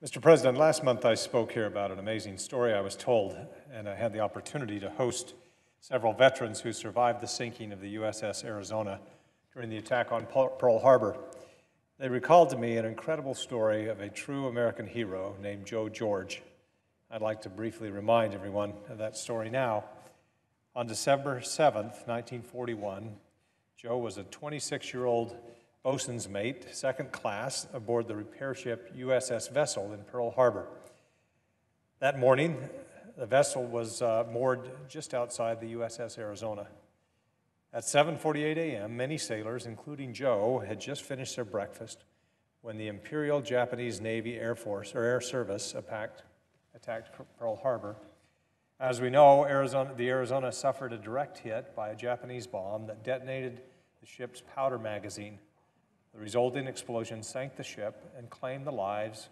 Mr. President, last month I spoke here about an amazing story I was told, and I had the opportunity to host several veterans who survived the sinking of the USS Arizona during the attack on Pearl Harbor. They recalled to me an incredible story of a true American hero named Joe George. I'd like to briefly remind everyone of that story now. On December 7th, 1941, Joe was a 26-year-old bosun's mate, second class, aboard the repair ship USS Vessel in Pearl Harbor. That morning, the vessel was moored just outside the USS Arizona. At 7:48 a.m., many sailors, including Joe, had just finished their breakfast when the Imperial Japanese Navy Air Force, or Air Service, attacked Pearl Harbor. As we know, the Arizona suffered a direct hit by a Japanese bomb that detonated the ship's powder magazine. The resulting explosion sank the ship and claimed the lives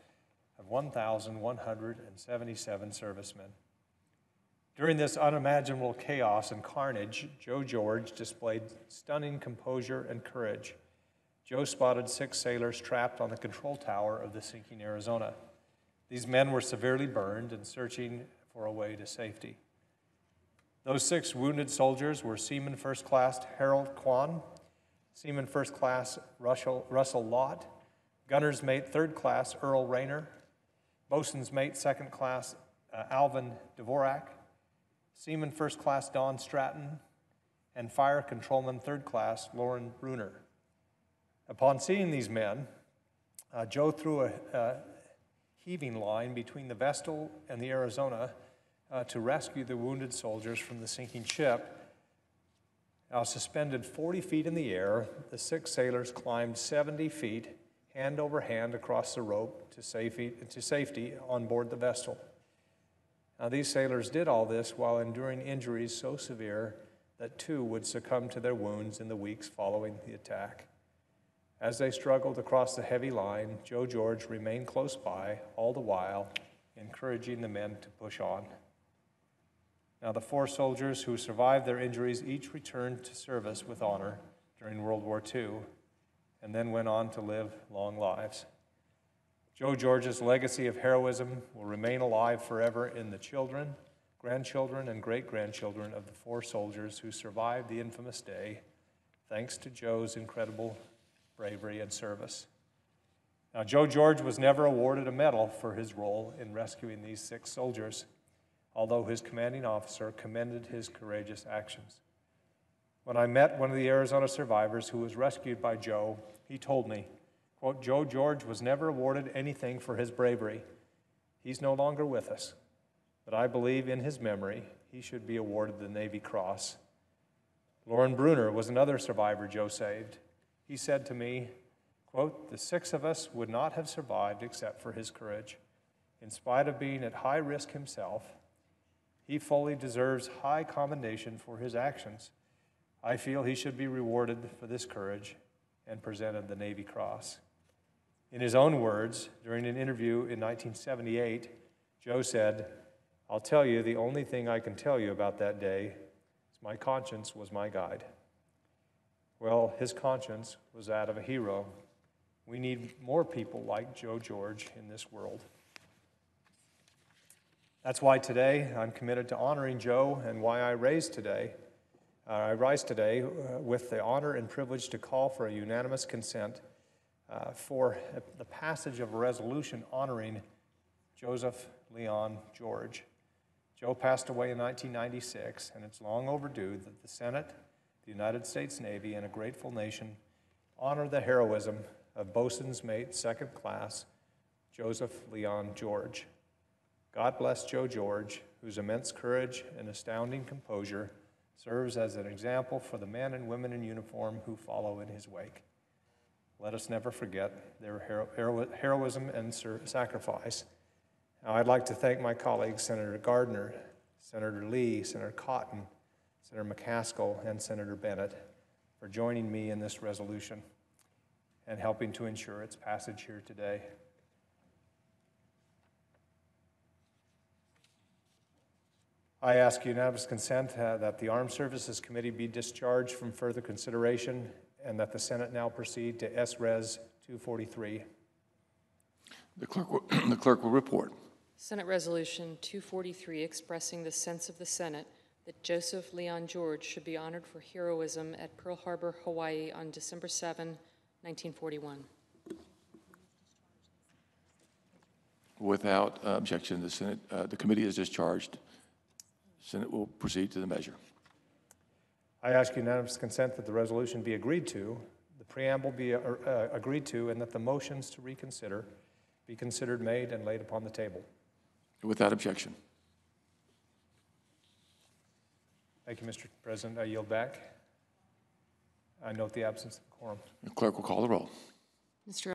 of 1,177 servicemen. During this unimaginable chaos and carnage, Joe George displayed stunning composure and courage. Joe spotted 6 sailors trapped on the control tower of the sinking Arizona. These men were severely burned and searching for a way to safety. Those 6 wounded soldiers were Seaman First Class Harold Kwan, Seaman First Class Russell Lott, Gunner's Mate Third Class Earl Rayner, Bosun's Mate Second Class Alvin Dvorak, Seaman First Class Don Stratton, and Fire Controlman Third Class Lauren Bruner. Upon seeing these men, Joe threw a heaving line between the Vestal and the Arizona to rescue the wounded soldiers from the sinking ship. Now, suspended 40 feet in the air, the 6 sailors climbed 70 feet, hand over hand across the rope to safety on board the Vestal. Now, these sailors did all this while enduring injuries so severe that 2 would succumb to their wounds in the weeks following the attack. As they struggled across the heavy line, Joe George remained close by, all the while encouraging the men to push on. Now, the 4 soldiers who survived their injuries each returned to service with honor during World War II and then went on to live long lives. Joe George's legacy of heroism will remain alive forever in the children, grandchildren, and great-grandchildren of the 4 soldiers who survived the infamous day, thanks to Joe's incredible bravery and service. Now, Joe George was never awarded a medal for his role in rescuing these 6 soldiers, although his commanding officer commended his courageous actions. When I met one of the Arizona survivors who was rescued by Joe, he told me, quote, "Joe George was never awarded anything for his bravery. He's no longer with us, but I believe in his memory he should be awarded the Navy Cross." Lauren Bruner was another survivor Joe saved. He said to me, quote, "The 6 of us would not have survived except for his courage. In spite of being at high risk himself, he fully deserves high commendation for his actions. I feel he should be rewarded for this courage," and presented the Navy Cross. In his own words, during an interview in 1978, Joe said, "I'll tell you the only thing I can tell you about that day is my conscience was my guide." Well, his conscience was that of a hero. We need more people like Joe George in this world. That's why today I'm committed to honoring Joe, and why I rise today with the honor and privilege to call for a unanimous consent for the passage of a resolution honoring Joseph Leon George. Joe passed away in 1996, and it's long overdue that the Senate, the United States Navy, and a grateful nation honor the heroism of Bosun's Mate Second Class Joseph Leon George. God bless Joe George, whose immense courage and astounding composure serves as an example for the men and women in uniform who follow in his wake. Let us never forget their heroism and sacrifice. Now, I'd like to thank my colleagues, Senator Gardner, Senator Lee, Senator Cotton, Senator McCaskill, and Senator Bennett for joining me in this resolution and helping to ensure its passage here today. I ask unanimous consent that the Armed Services Committee be discharged from further consideration and that the Senate now proceed to S-Res 243. The clerk will report. Senate Resolution 243, expressing the sense of the Senate that Joseph Leon George should be honored for heroism at Pearl Harbor, Hawaii on December 7, 1941. Without objection, the committee is discharged. The Senate will proceed to the measure. I ask unanimous consent that the resolution be agreed to, the preamble be agreed to, and that the motions to reconsider be considered made and laid upon the table. Without objection. Thank you, Mr. President. I yield back. I note the absence of quorum. The clerk will call the roll. Mr.